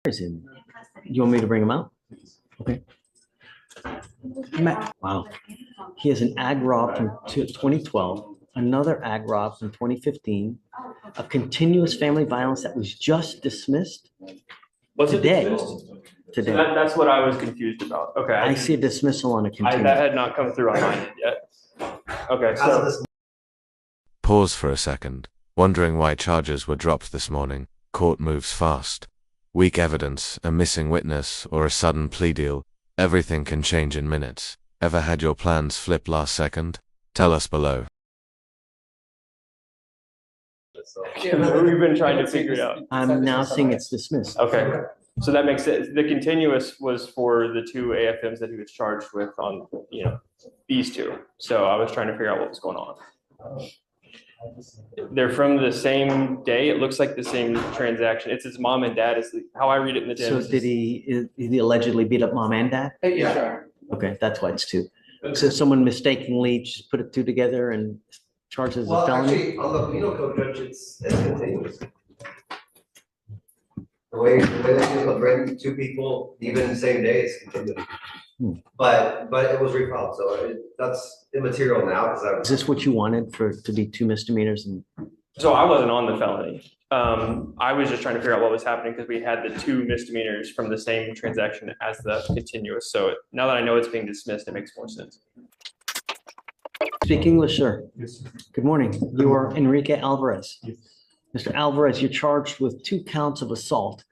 is in. You want me to bring him out? Okay. Wow. He has an ag rob from 2012, another ag rob from 2015, a continuous family violence that was just dismissed Was it today. dismissed? Today. So that's what I was confused about. Okay. I see a dismissal on a that continuous. had not come through on mine yet. Okay, so Pause for a second, wondering why charges were dropped this morning. Court moves fast. Weak evidence, a missing witness, or a sudden plea deal, everything can change in minutes. Ever had your plans flip last second? Tell us below. we've been trying to figure it out. I'm now seeing it's dismissed. Okay, so that makes sense. The continuous was for the two AFMs that he was charged with on, these two. So I was trying to figure out what was going on. They're from the same day. It looks like the same transaction. It's his mom and dad is how I read it in the So Genesis. did he allegedly beat up mom and dad? Yeah, sure. Okay, that's why it's two. So someone mistakenly just put it two together and charged as a Well, felony? actually, on the penal code, Judge, it's continuous. The way they bring two people, even in the same day, is continuous. But it was refiled, so that's immaterial now, Is because this what you wanted to be two misdemeanors and? So I wasn't on the felony. I was just trying to figure out what was happening because we had the two misdemeanors from the same transaction as the continuous. So now that I know it's being dismissed, it makes more sense. Speak English, sir. Yes. Good morning. You are Enrique Alvarez. Mr. Alvarez, you're charged with 2 counts of assault.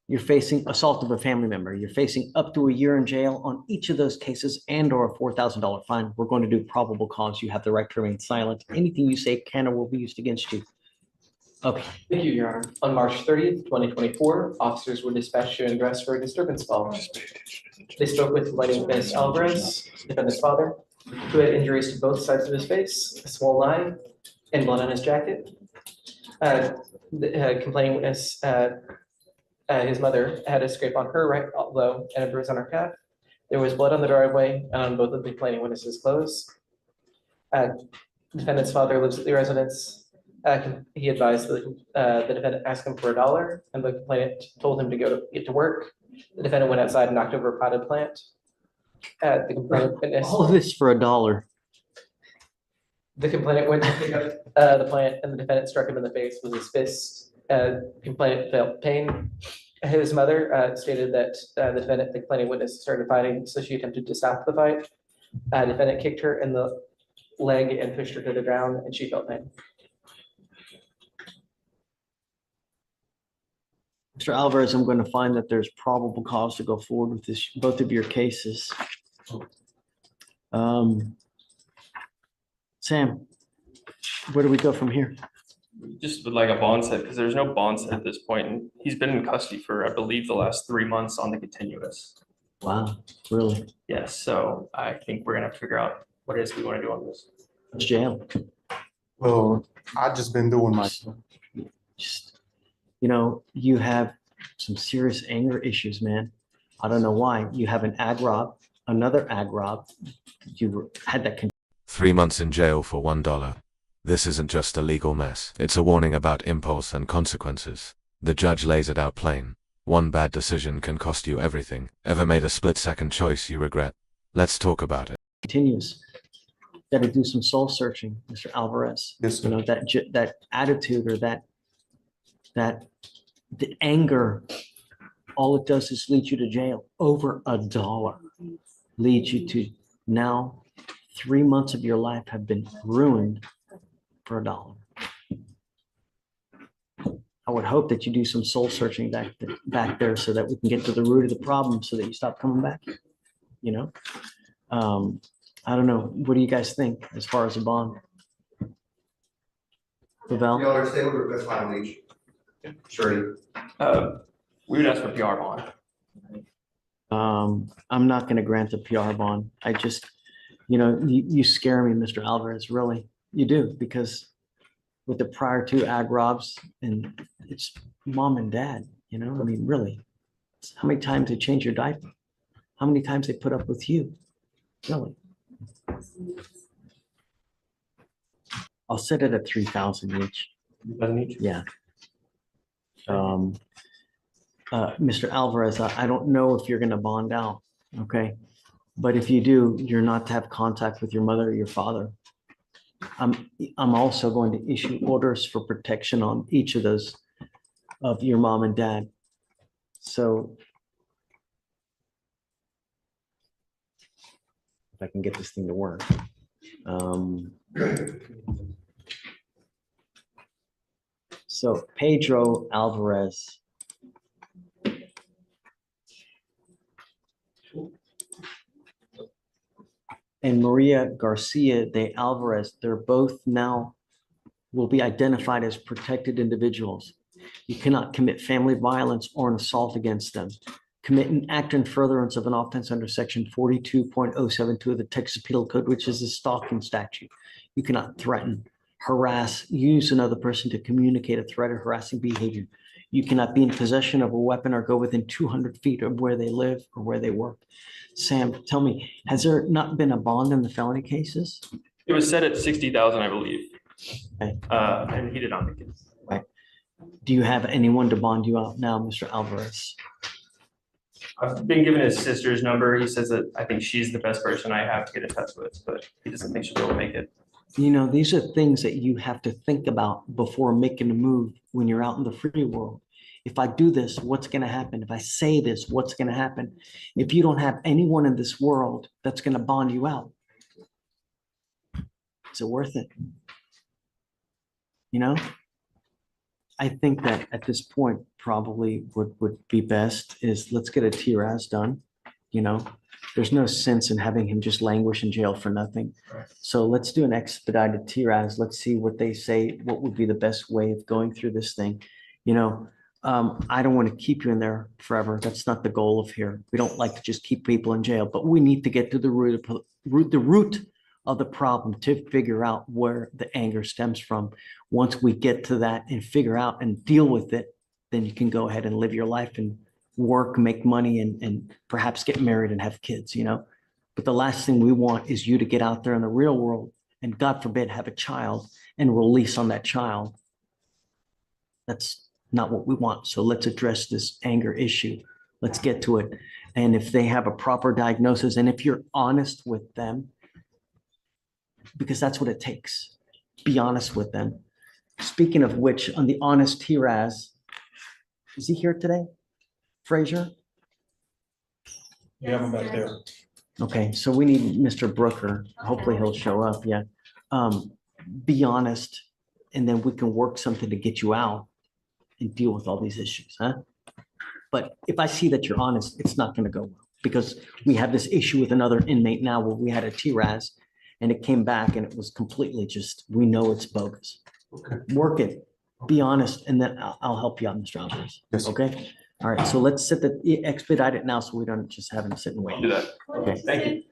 You're facing assault of a family member. You're facing up to a year in jail on each of those cases and/or a $4,000 fine. We're going to do probable cause. You have the right to remain silent. Anything you say can or will be used against you. Okay. Thank you, Your Honor. On March 30th, 2024, officers were dispatched to an address for a disturbance call. They spoke with Ms. Alvarez, defendant's father, who had injuries to both sides of his face, a swollen eye, and blood on his jacket. The complaining witness, his mother, had a scrape on her right elbow and a bruise on her calf. There was blood on the driveway and on both of the complaining witness's clothes. Defendant's father lives at the residence. He advised the defendant asked him for $1, and the complainant told him to get to work. The defendant went outside and knocked over a potted plant. The complainant witness. All of this for $1. The complainant went to pick up the plant, and the defendant struck him in the face with his fist. Complainant felt pain. His mother stated that the complaining witness started fighting, so she attempted to stop the fight. Defendant kicked her in the leg and pushed her to the ground, and she felt pain. Mr. Alvarez, I'm going to find that there's probable cause to go forward with this, both of your cases. Sam, where do we go from here? Just with like a bond set, because there's no bond set at this point. And he's been in custody for, I believe, the last 3 months on the continuous. Wow, really? Yes, so I think we're gonna have to figure out what it is we want to do on this. It's jail. Well, I've just been doing my. Just, you have some serious anger issues, man. I don't know why. You have an ag rob, another ag rob. You had that. 3 months in jail for $1. This isn't just a legal mess. It's a warning about impulse and consequences. The judge lays it out plain. One bad decision can cost you everything. Ever made a split-second choice you regret? Let's talk about it. Continues. Got to do some soul searching, Mr. Alvarez. Yes, sir. That attitude or the anger, all it does is lead you to jail. Over $1 leads you to now 3 months of your life have been ruined for $1. I would hope that you do some soul searching back there so that we can get to the root of the problem so that you stop coming back. I don't know. What do you guys think as far as a bond? Pavel? you understand what we're filing each. Surety. We would ask for PR bond. I'm not going to grant a PR bond. I just, you scare me, Mr. Alvarez, really. You do, because with the prior 2 ag robs, and it's mom and dad, really. How many times they change your diaper? How many times they put up with you? Really? I'll set it at 3,000 each. Doesn't need to. Yeah. Mr. Alvarez, I don't know if you're gonna bond out, okay? But if you do, you're not to have contact with your mother or your father. I'm also going to issue orders for protection on each of those of your mom and dad. So if I can get this thing to work. So Pedro Alvarez. And Maria Garcia de Alvarez, they're both now will be identified as protected individuals. You cannot commit family violence or an assault against them. Commit an act in furtherance of an offense under section 42.072 of the Texas Penal Code, which is the stalking statute. You cannot threaten, harass, use another person to communicate a threat or harassing behavior. You cannot be in possession of a weapon or go within 200 feet of where they live or where they work. Sam, tell me, has there not been a bond in the felony cases? It was set at 60,000, I believe. Okay. And he did not make it. Right. Do you have anyone to bond you out now, Mr. Alvarez? I've been given his sister's number. He says that I think she's the best person I have to get in touch with, but he doesn't think she'll be able to make it. You know, these are things that you have to think about before making a move when you're out in the free world. If I do this, what's going to happen? If I say this, what's going to happen? If you don't have anyone in this world that's going to bond you out, is it worth it? You know, I think that at this point, probably what would be best is let's get a TRAS done. You know, there's no sense in having him just languish in jail for nothing. Right. So let's do an expedited TRAS. Let's see what they say, what would be the best way of going through this thing. You know, I don't want to keep you in there forever. That's not the goal of here. We don't like to just keep people in jail, but we need to get to the root of the problem to figure out where the anger stems from. Once we get to that and figure out and deal with it, then you can go ahead and live your life and work, make money, and perhaps get married and have kids, you know? But the last thing we want is you to get out there in the real world and God forbid have a child and release on that child. That's not what we want. So let's address this anger issue. Let's get to it. And if they have a proper diagnosis, and if you're honest with them, because that's what it takes, be honest with them. Speaking of which, on the honest TRAS, is he here today? Frazier? You have them back there. Okay, so we need Mr. Brooker. Hopefully he'll show up, yeah. Be honest, and then we can work something to get you out and deal with all these issues, huh? But if I see that you're honest, it's not gonna go well, because we have this issue with another inmate now where we had a TRAS and it came back and it was completely just, we know it's bogus. Okay. Work it, be honest, and then I'll help you out, Mr. Alvarez. Yes. Okay? All right, so let's expedite it now so we don't just have him sit and I'll do wait. that. Okay. Thank you.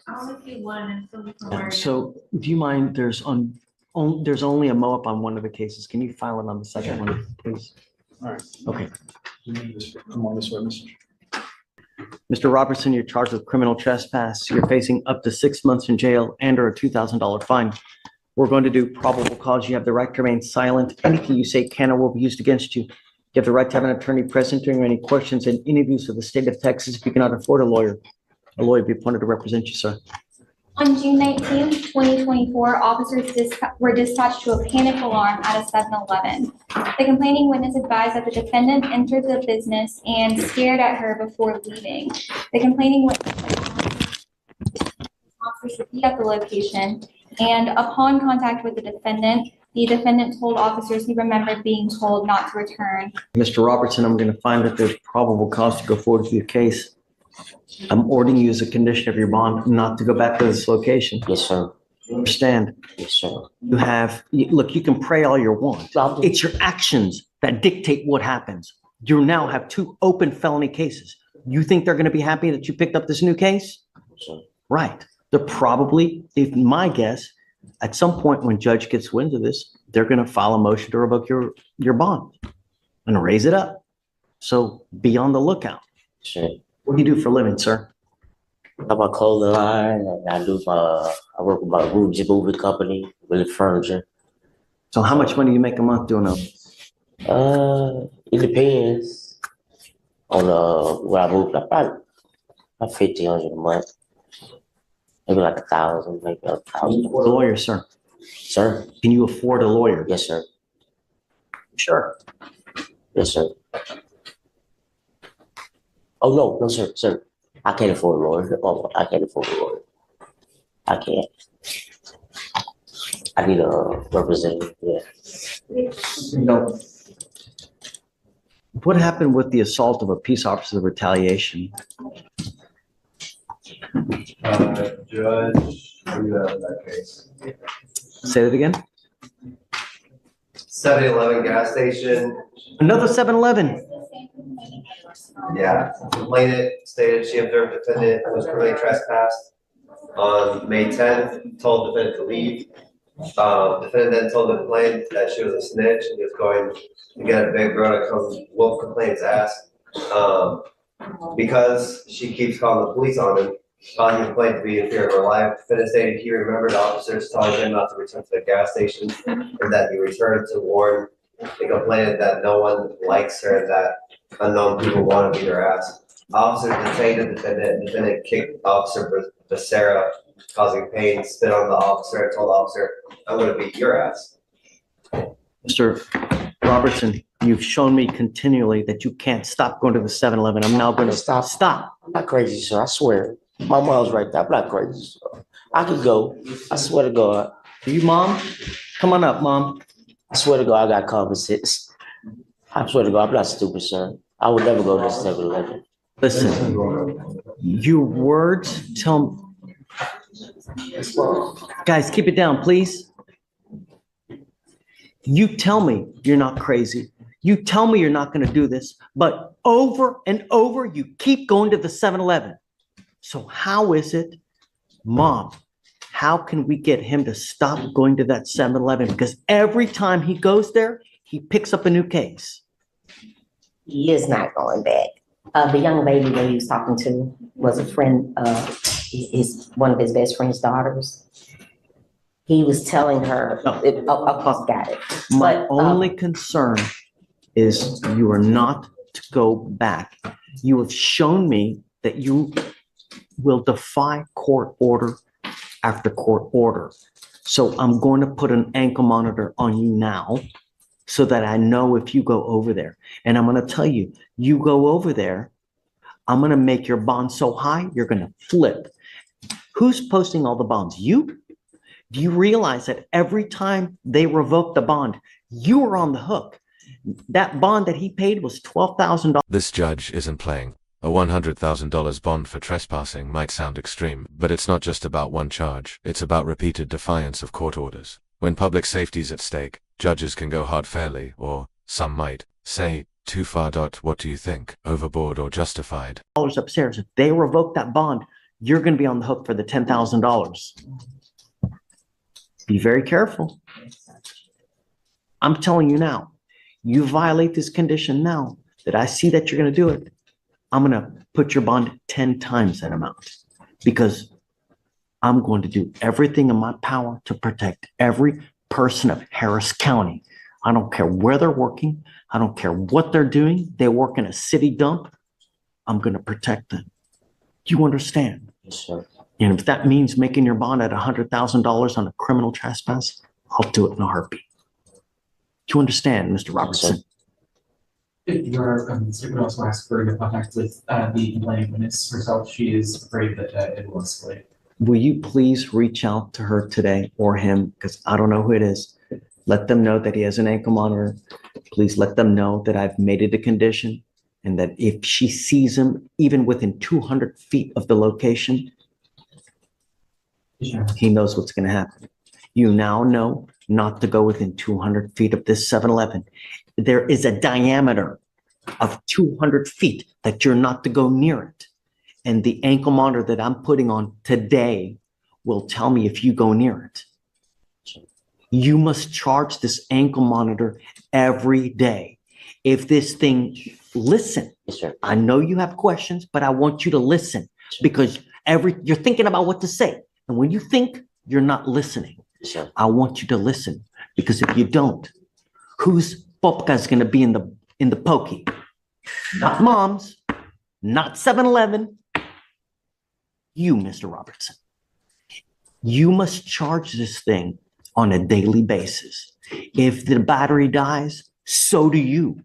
I'll if you want, so we can worry. So do you mind, there's only a mo-up on one of the cases. Can you file it on the second one, please? All right. Okay. Come on this way, Mr. Mr. Robertson, you're charged with criminal trespass. You're facing up to 6 months in jail and or a $2,000 fine. We're going to do probable cause. You have the right to remain silent. Anything you say can or will be used against you. You have the right to have an attorney present during any questions and interviews of the state of Texas. If you cannot afford a lawyer will be appointed to represent you, sir. On June 19th, 2024, officers were dispatched to a panic alarm at a 7-Eleven. The complaining witness advised that the defendant entered the business and stared at her before leaving. The complaining witness officers to be at the location, and upon contact with the defendant told officers he remembered being told not to return. Mr. Robertson, I'm going to find that there's probable cause to go forward with your case. I'm ordering you as a condition of your bond not to go back to this location. Yes, sir. You understand? Yes, sir. Look, you can pray all you want. It's your actions that dictate what happens. You now have 2 open felony cases. You think they're going to be happy that you picked up this new case? Sir. Right. They're probably, if my guess, at some point when judge gets wind of this, they're going to file a motion to revoke your bond and raise it up. So be on the lookout. Sure. What do you do for a living, sir? I have a clothing line, and I work with my moving company, with furniture. So how much money do you make a month doing those? It depends on where I move. About 1,500 a month. Maybe like 1,000, maybe 1,000. Afford a lawyer, sir. Sir? Can you afford a lawyer? Yes, sir. Sure. Yes, sir. Oh, no, no, sir, sir. I can't afford a lawyer. Oh, I can't afford a lawyer. I can't. I need a representative, yeah. No. What happened with the assault of a peace officer retaliation? Judge, who you have in that case? Say that again? 7-Eleven gas station, Another 7-Eleven. yeah, complainant stated she observed defendant was criminally trespassed on May 10th, told defendant to leave. Defendant then told the complainant that she was a snitch and he was going to get a big girl to come whoop complainant's ass. Because she keeps calling the police on him, calling the complainant to be in fear of her life. Defendant stated he remembered officers telling him not to return to the gas station and that he returned to warn the complainant that no one likes her and that unknown people want to beat her ass. Officer detained the defendant. Defendant kicked Officer Becerra, causing pain, spit on the officer, and told the officer, "I'm going to beat your ass." Mr. Robertson, you've shown me continually that you can't stop going to the 7-Eleven. I'm now going to Stop. stop. I'm not crazy, sir. I swear. My mom's right there. I'm not crazy, sir. I can go. I swear to God. You, Mom? Come on up, Mom. I swear to God, I got common sense. I swear to God, I'm not stupid, sir. I would never go to 7-Eleven. Listen, your words tell me. Guys, keep it down, please. You tell me you're not crazy. You tell me you're not going to do this, but over and over, you keep going to the 7-Eleven. So how is it, Mom, how can we get him to stop going to that 7-Eleven? Because every time he goes there, he picks up a new case. He is not going back. The young lady that he was talking to was a friend of one of his best friend's daughters. He was telling her, got it. My only concern is you are not to go back. You have shown me that you will defy court order after court order. So I'm going to put an ankle monitor on you now so that I know if you go over there. And I'm going to tell you, you go over there, I'm going to make your bond so high, you're going to flip. Who's posting all the bonds? You? Do you realize that every time they revoke the bond, you are on the hook? That bond that he paid was $12,000. This judge isn't playing. A $100,000 bond for trespassing might sound extreme, but it's not just about one charge. It's about repeated defiance of court orders. When public safety's at stake, judges can go hard fairly, or some might say, too far. What do you think? Overboard or justified? Upstairs. If they revoke that bond, you're going to be on the hook for the $10,000. Be very careful. I'm telling you now, you violate this condition now that I see that you're going to do it, I'm going to put your bond 10 times that amount because I'm going to do everything in my power to protect every person of Harris County. I don't care where they're working. I don't care what they're doing. They work in a city dump. I'm going to protect them. Do you understand? Yes, sir. And if that means making your bond at $100,000 on a criminal trespass, I'll do it in a heartbeat. Do you understand, Mr. Robertson? Your could also ask for the contact with the complaining witness herself. She is afraid that it will escalate. Will you please reach out to her today or him? Because I don't know who it is. Let them know that he has an ankle monitor. Please let them know that I've made it a condition and that if she sees him even within 200 feet of the location, he knows what's going to happen. You now know not to go within 200 feet of this 7-Eleven. There is a diameter of 200 feet that you're not to go near it. And the ankle monitor that I'm putting on today will tell me if you go near it. You must charge this ankle monitor every day. If this thing, listen, Yes, sir. I know you have questions, but I want you to listen because you're thinking about what to say. And when you think, you're not listening. Yes, sir. I want you to listen because if you don't, who's Popka is gonna be in the pokey. Not Mom's, not 7-Eleven. You, Mr. Robertson. You must charge this thing on a daily basis. If the battery dies, so do you.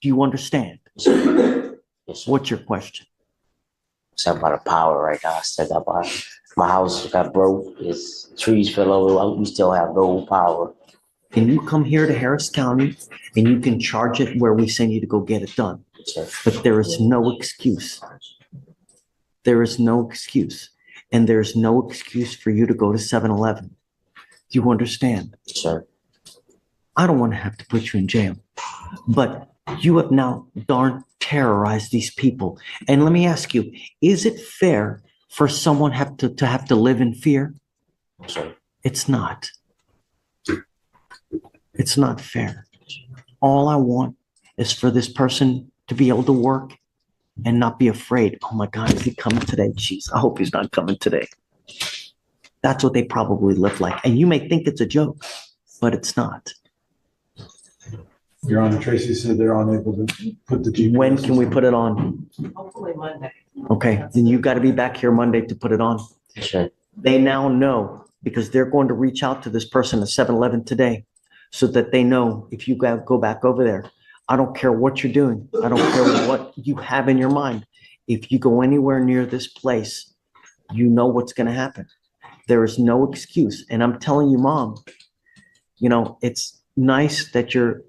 Do you understand? Yes, sir. What's your question? Something about the power right now. I still got my house got broke. It's trees fell over. We still have no power. Can you come here to Harris County and you can charge it where we send you to go get it done? Yes, sir. But there is no excuse. There is no excuse. And there's no excuse for you to go to 7-Eleven. Do you understand? Yes, sir. I don't want to have to put you in jail, but you have now darn terrorized these people. And let me ask you, is it fair for someone to have to live in fear? Yes, sir. It's not. It's not fair. All I want is for this person to be able to work and not be afraid. Oh my God, is he coming today? Jeez, I hope he's not coming today. That's what they probably live like. And you may think it's a joke, but it's not. Your Honor, Tracy said they're unable to put the GPS. When can we put it on? Hopefully Monday. Okay, then you got to be back here Monday to put it on. Yes, sir. They now know because they're going to reach out to this person at 7-Eleven today so that they know if you go back over there. I don't care what you're doing. I don't care what you have in your mind. If you go anywhere near this place, you know what's going to happen. There is no excuse. And I'm telling you, Mom, you know, it's nice that you're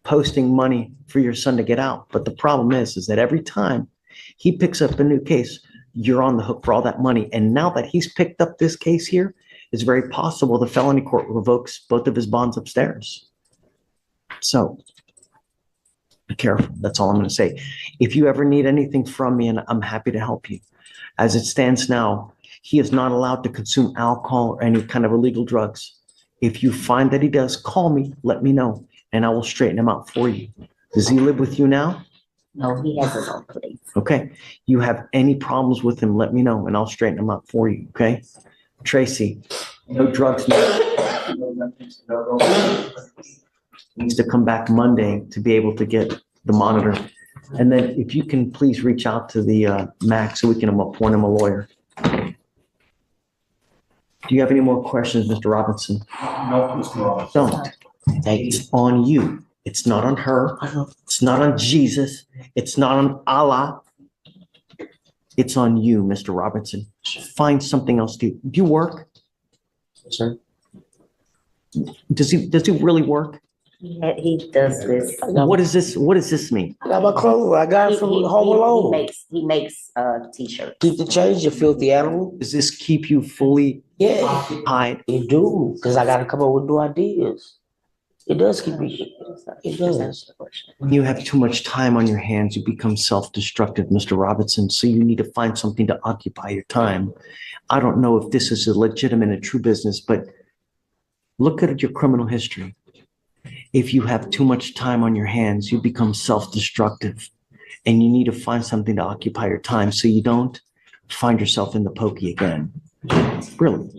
posting money for your son to get out. But the problem is that every time he picks up a new case, you're on the hook for all that money. And now that he's picked up this case here, it's very possible the felony court revokes both of his bonds upstairs. So be careful. That's all I'm going to say. If you ever need anything from me, and I'm happy to help you. As it stands now, he is not allowed to consume alcohol or any kind of illegal drugs. If you find that he does, call me, let me know, and I will straighten him out for you. Does he live with you now? No, he has his own place. Okay. You have any problems with him, let me know, and I'll straighten him out for you, okay? Tracy, no drugs. Needs to come back Monday to be able to get the monitor. And then if you can please reach out to the MAC so we can appoint him a lawyer. Do you have any more questions, Mr. Robinson? No, Mr. Ross. Don't. It's on you. It's not on her. It's not on Jesus. It's not on Allah. It's on you, Mr. Robinson. Find something else to do. Do you work? Yes, sir. Does he really work? He does this. What is this? What does this mean? I got my clothes. I got it from Home Alone. He makes t-shirts. Keep the change, you filthy animal. Does this keep you fully Yeah, occupied? it do. Because I got to come up with new ideas. It does keep me. It does. When you have too much time on your hands, you become self-destructive, Mr. Robinson. So you need to find something to occupy your time. I don't know if this is a legitimate and true business, but look at your criminal history. If you have too much time on your hands, you become self-destructive, and you need to find something to occupy your time so you don't find yourself in the pokey again. Really.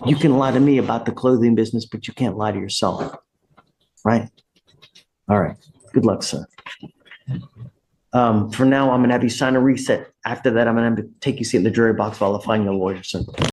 You can lie to me about the clothing business, but you can't lie to yourself. Right? All right. Good luck, sir. For now, I'm going to have you sign a reset. After that, I'm going to have to take you seat in the jury box while I find your lawyer, sir.